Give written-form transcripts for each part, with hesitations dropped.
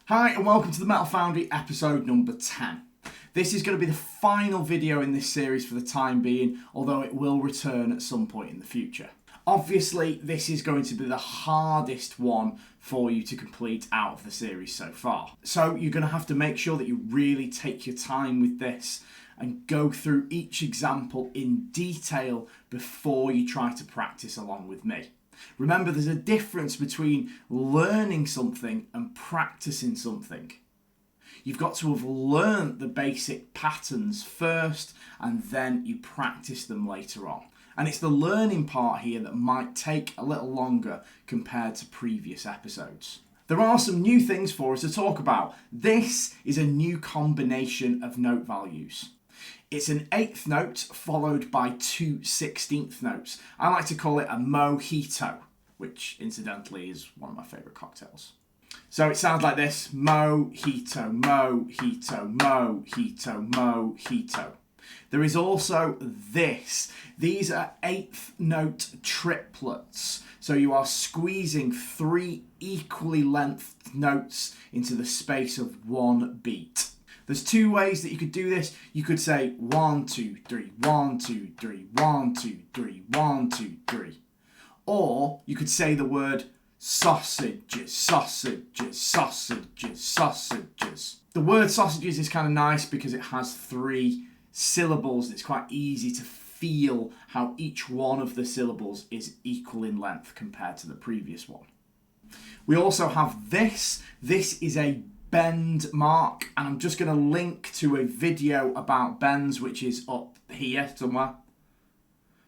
Hi and welcome to the Metal Foundry episode number 10. This is going to be the final video in this series for the time being, although it will return at some point in the future. Obviously, this is going to be the hardest one for you to complete out of the series so far. So you're going to have to make sure that you really take your time with this and go through each example in detail before you try to practice along with me. Remember, there's a difference between learning something and practicing something. You've got to have learnt the basic patterns first and then you practice them later on. And it's the learning part here that might take a little longer compared to previous episodes. There are some new things for us to talk about. This is a new combination of note values. It's an 8th note followed by 2 16th notes. I like to call it a mojito, which incidentally is one of my favourite cocktails. So it sounds like this: mojito, mojito, mojito, mojito. There is also this. These are 8th note triplets. So you are squeezing 3 equally lengthed notes into the space of one beat. There's 2 ways that you could do this. You could say 1, 2, 3, 1, 2, 3, 1, 2, 3, 1, 2, 3. Or you could say the word sausages, sausages, sausages, sausages. The word sausages is kind of nice because it has 3 syllables. It's quite easy to feel how each one of the syllables is equal in length compared to the previous one. We also have this. This is a bend mark, and I'm just going to link to a video about bends which is up here somewhere.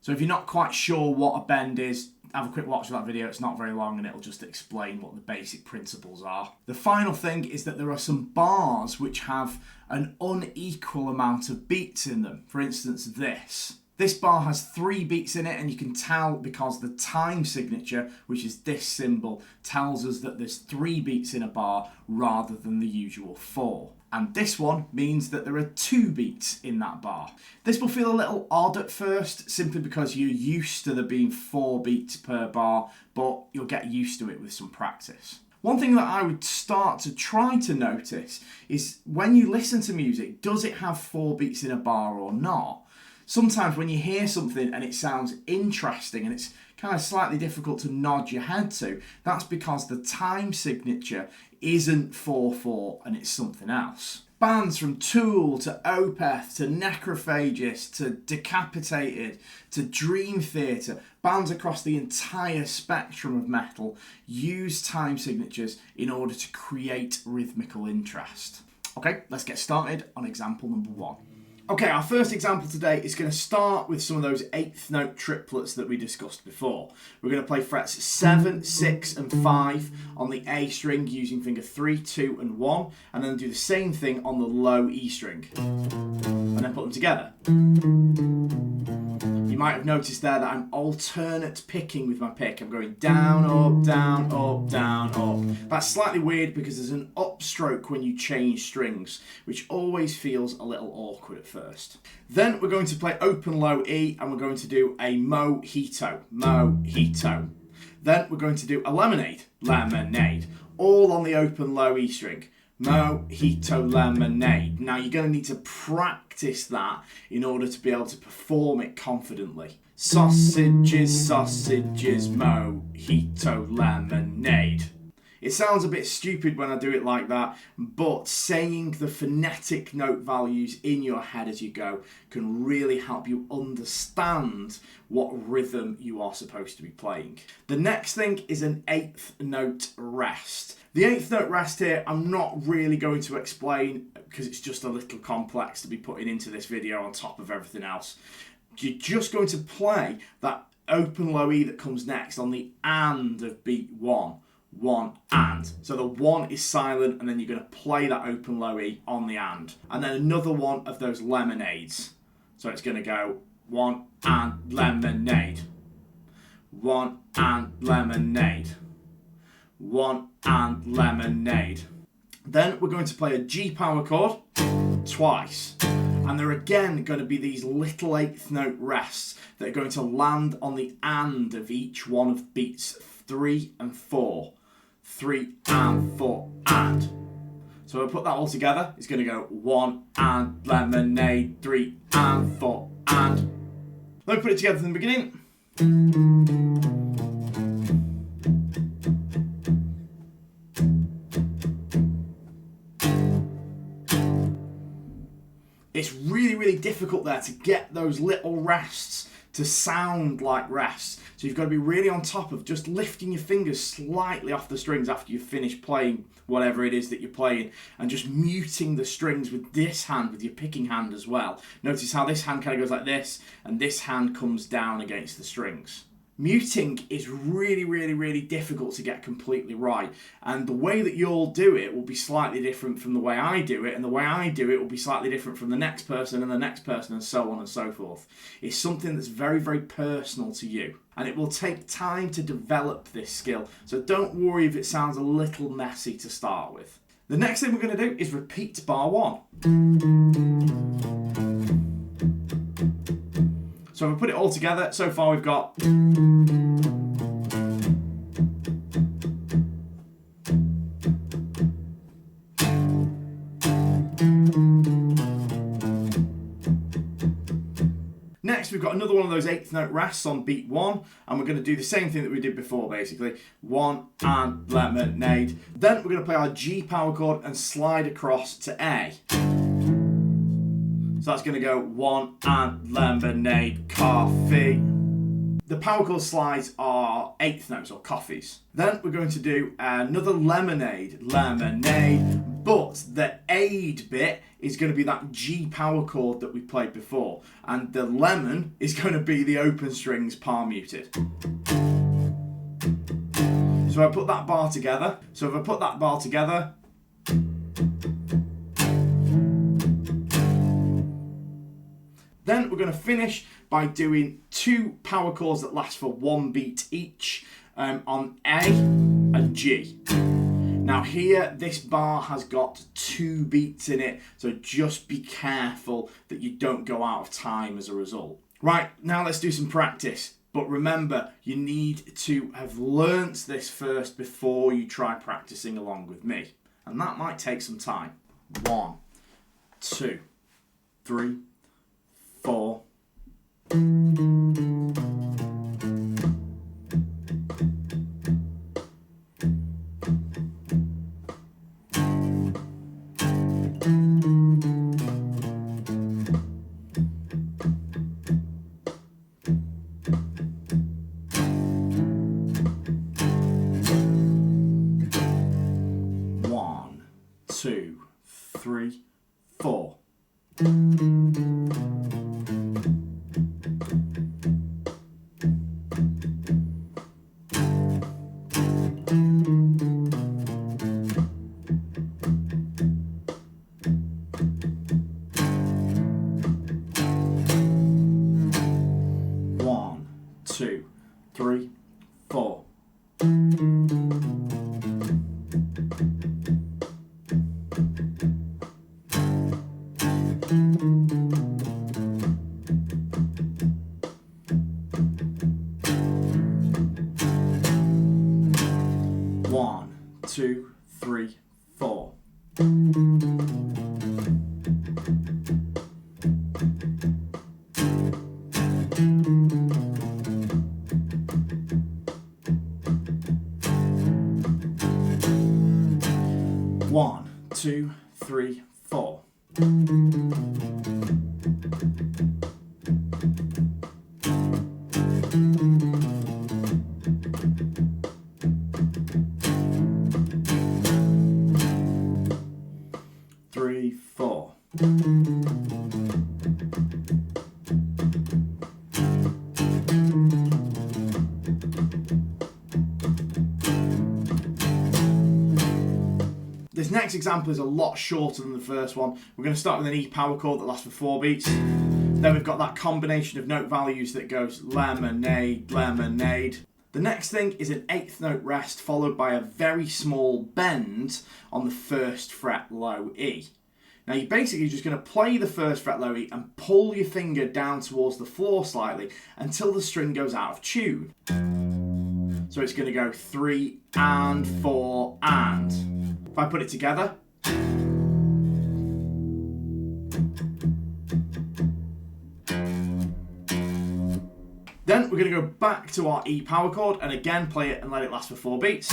So if you're not quite sure what a bend is, have a quick watch of that video. It's not very long and it'll just explain what the basic principles are. The final thing is that there are some bars which have an unequal amount of beats in them. For instance, this. This bar has 3 beats in it, and you can tell because the time signature, which is this symbol, tells us that there's 3 beats in a bar rather than the usual 4. And this one means that there are 2 beats in that bar. This will feel a little odd at first, simply because you're used to there being 4 beats per bar, but you'll get used to it with some practice. One thing that I would start to try to notice is when you listen to music, does it have 4 beats in a bar or not? Sometimes when you hear something and it sounds interesting and it's kind of slightly difficult to nod your head to, that's because the time signature isn't 4/4 and it's something else. Bands from Tool to Opeth to Necrophagist to Decapitated to Dream Theater, bands across the entire spectrum of metal use time signatures in order to create rhythmical interest. Okay, let's get started on example number 1. Okay, our first example today is going to start with some of those 8th note triplets that we discussed before. We're going to play frets 7, 6 and 5 on the A string using finger 3, 2 and 1, and then do the same thing on the low E string, and then put them together. You might have noticed there that I'm alternate picking with my pick. I'm going down, up, down, up, down, up. That's slightly weird because there's an upstroke when you change strings, which always feels a little awkward at first. Then we're going to play open low E, and we're going to do a mojito, mojito. Then we're going to do a lemonade, lemonade, all on the open low E string. Mojito, lemonade. Now you're going to need to practice that in order to be able to perform it confidently. Sausages, sausages, mojito, lemonade. It sounds a bit stupid when I do it like that, but saying the phonetic note values in your head as you go can really help you understand what rhythm you are supposed to be playing. The next thing is an 8th note rest. The 8th note rest here, I'm not really going to explain because it's just a little complex to be putting into this video on top of everything else. You're just going to play that open low E that comes next on the and of beat 1. 1 and. So the 1 is silent, and then you're going to play that open low E on the and. And then another one of those lemonades. So it's going to go 1 and lemonade. 1 and lemonade. 1 and lemonade. Then we're going to play a G power chord twice. And there are again going to be these little 8th note rests that are going to land on the and of each one of beats 3 and 4. 3 and 4 and. So we'll put that all together. It's going to go 1 and lemonade, 3 and 4 and. Let me put it together from the beginning. It's really, really difficult there to get those little rests to sound like rests. So you've got to be really on top of just lifting your fingers slightly off the strings after you've finished playing whatever it is that you're playing, and just muting the strings with this hand, with your picking hand as well. Notice how this hand kind of goes like this, and this hand comes down against the strings. Muting is really, really, really difficult to get completely right, and the way that you'll do it will be slightly different from the way I do it, and the way I do it will be slightly different from the next person and the next person, and so on and so forth. It's something that's very, very personal to you, and it will take time to develop this skill, so don't worry if it sounds a little messy to start with. The next thing we're going to do is repeat bar 1. So if we put it all together, so far we've got next we've got another one of those 8th note rests on beat 1, and we're going to do the same thing that we did before basically. 1 and lemonade. Then we're going to play our G power chord and slide across to A. So that's going to go 1 and lemonade, coffee. The power chord slides are 8th notes or coffees. Then we're going to do another lemonade, lemonade, but the aid bit is going to be that G power chord that we played before, and the lemon is going to be the open strings palm muted. So I put that bar together. So if I put that bar together, then we're going to finish by doing 2 power chords that last for 1 beat each on A and G. Now here, this bar has got 2 beats in it, so just be careful that you don't go out of time as a result. Right, now let's do some practice. But remember, you need to have learnt this first before you try practicing along with me. And that might take some time. 1, 2, 3, 4. One, two, three, 4. One, two, three, 4. One, two, three, 4. One, two, three, 4. Three, 4. This next example is a lot shorter than the first one. We're going to start with an E power chord that lasts for 4 beats. Then we've got that combination of note values that goes lemonade, lemonade. The next thing is an 8th note rest followed by a very small bend on the 1st fret low E. Now you're basically just going to play the 1st fret low E and pull your finger down towards the floor slightly until the string goes out of tune. So it's going to go 3 and 4 and. If I put it together, Then we're going to go back to our E power chord and again play it and let it last for 4 beats.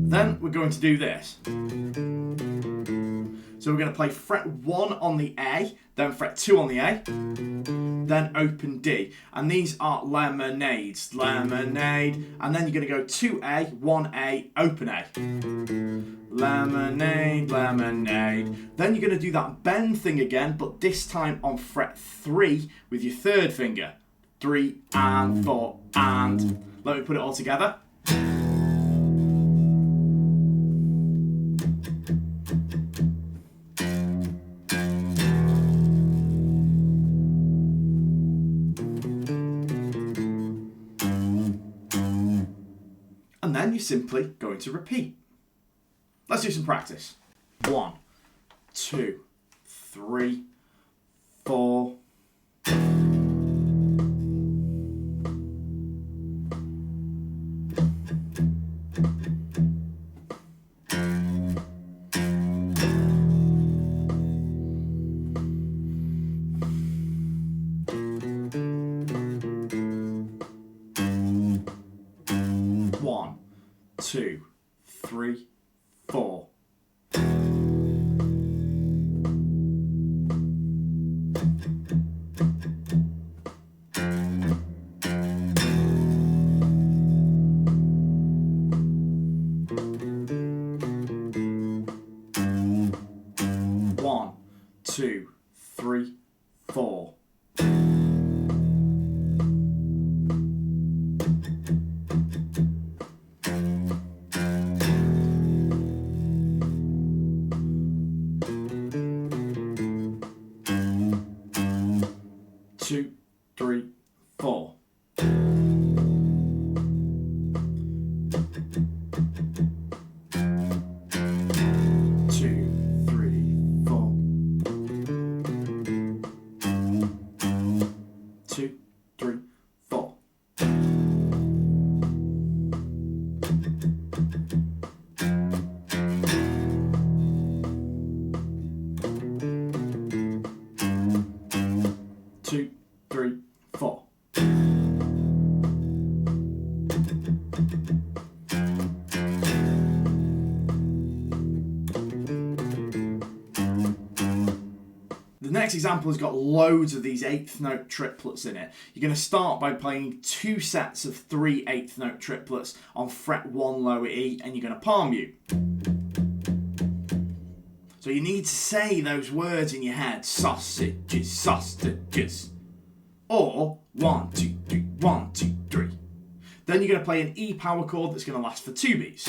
Then we're going to do this. So we're going to play fret 1 on the A, then fret 2 on the A, then open D. And these are lemonades, lemonade. And then you're going to go 2A, 1A, open A. Lemonade, lemonade. Then you're going to do that bend thing again, but this time on fret 3 with your third finger. 3 and 4 and. Let me put it all together. And then you're simply going to repeat. Let's do some practice. 1, 2, 3, 4. One, 2, 3, 4. One, 2, 3, 4. 2, 3, 4. 2, 3, 4. 2, 3, 4. 2, 3, 4. The next example has got loads of these 8th note triplets in it. You're going to start by playing 2 sets of 3 8th note triplets on fret 1 lower E, and you're going to palm mute. So you need to say those words in your head. Sausages, sausages. Or 1, 2, 3, 1, 2, 3. Then you're going to play an E power chord that's going to last for 2 beats.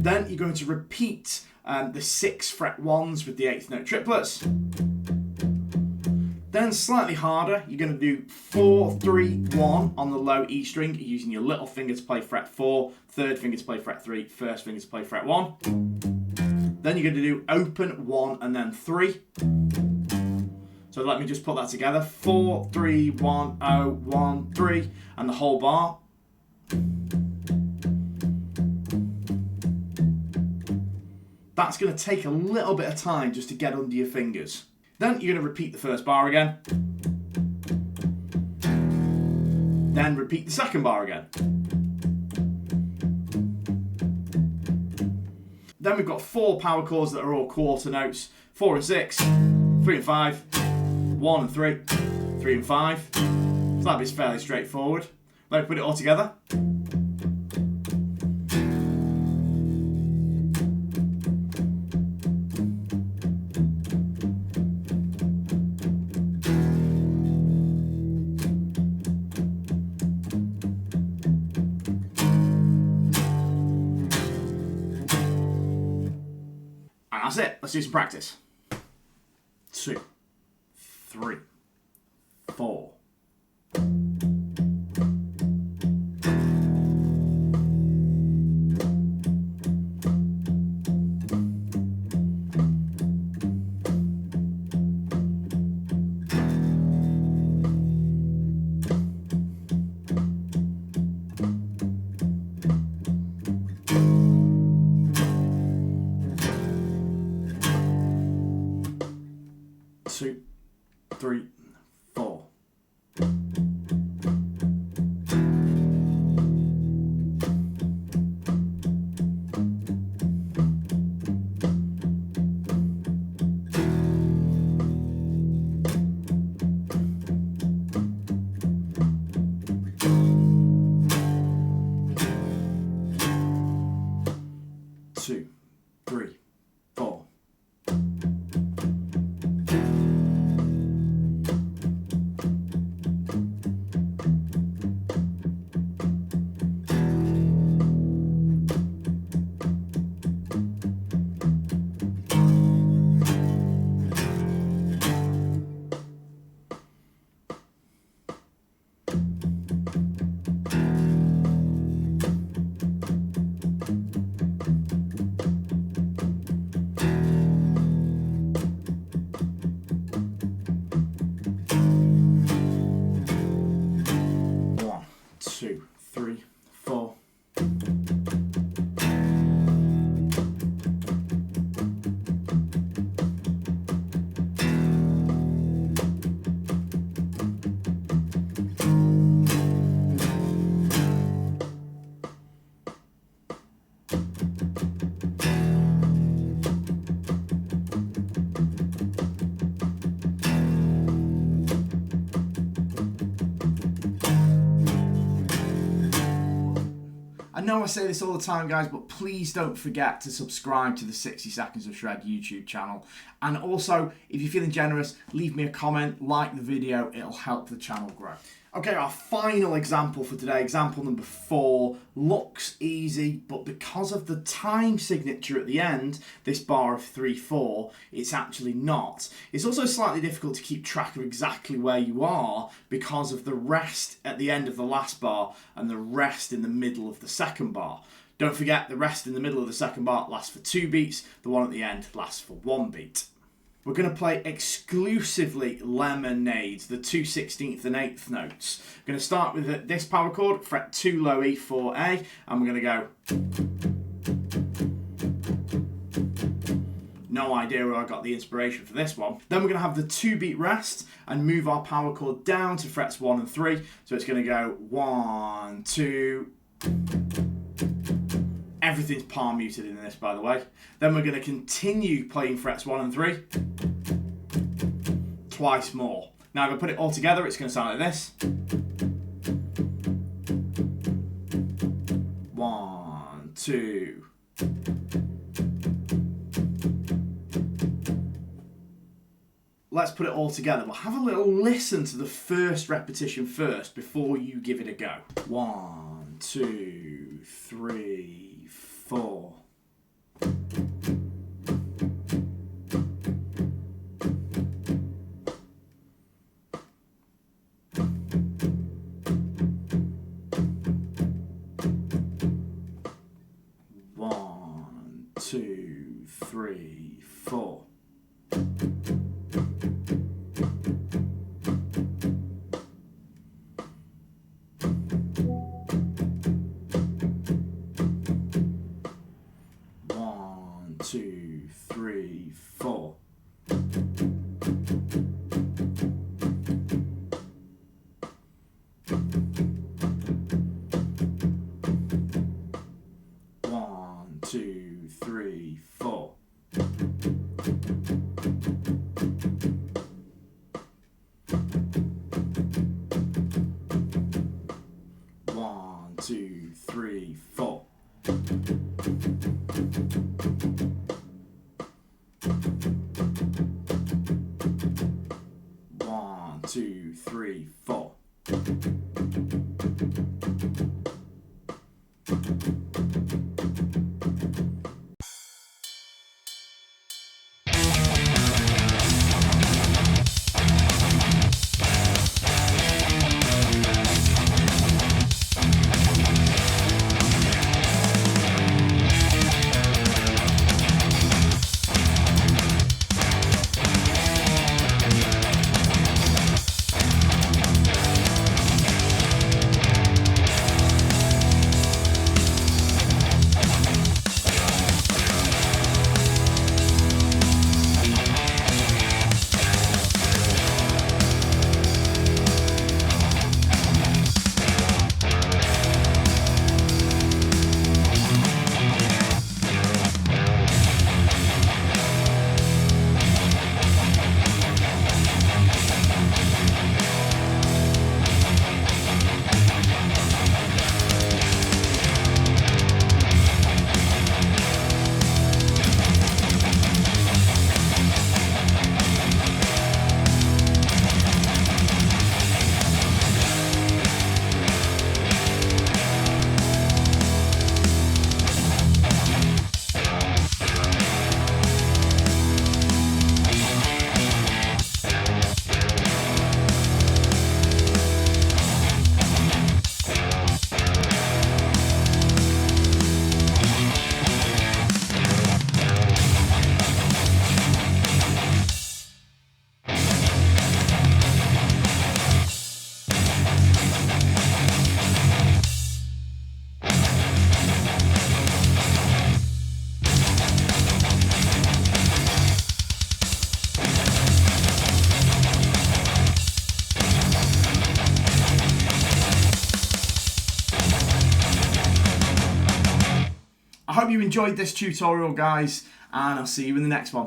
Then you're going to repeat the 6 fret 1s with the 8th note triplets. Then slightly harder, you're going to do 4, 3, 1 on the low E string, using your little finger to play fret 4, third finger to play fret 3, first finger to play fret 1. Then you're going to do open 1 and then 3. So let me just put that together. 4, 3, 1, 0, 1, 3, and the whole bar. That's going to take a little bit of time just to get under your fingers. Then you're going to repeat the first bar again. Then repeat the second bar again. Then we've got 4 power chords that are all quarter notes. 4 and 6, 3 and 5, 1 and 3, 3 and 5. So that bit's fairly straightforward. Let me put it all together. And that's it. Let's do some practice. 2, 3, 4. 2, 3, 4. Two, three, four. One, two, three, four. I know I say this all the time, guys, but please don't forget to subscribe to the 60 Seconds of Shred YouTube channel. And also, if you're feeling generous, leave me a comment, like the video, it'll help the channel grow. Okay, our final example for today, example number 4, looks easy, but because of the time signature at the end, this bar of 3/4, it's actually not. It's also slightly difficult to keep track of exactly where you are because of the rest at the end of the last bar and the rest in the middle of the second bar. Don't forget, the rest in the middle of the second bar lasts for 2 beats, the one at the end lasts for 1 beat. We're going to play exclusively lemonades, the 2/16 and 1/8 notes. We're going to start with this power chord, fret 2 low E 4A, and we're going to go. No idea where I got the inspiration for this one. Then we're going to have the 2 beat rest and move our power chord down to frets 1 and 3. So it's going to go 1, 2. Everything's palm muted in this, by the way. Then we're going to continue playing frets 1 and 3 twice more. Now, if I put it all together, it's going to sound like this. 1, 2. Let's put it all together. We'll have a little listen to the first repetition first before you give it a go. 1, 2, 3, 4. One, two, three, four. One, two, three, four. One, two, three, four. One, two, three, four. One, two, three, four. I hope you enjoyed this tutorial, guys, and I'll see you in the next one.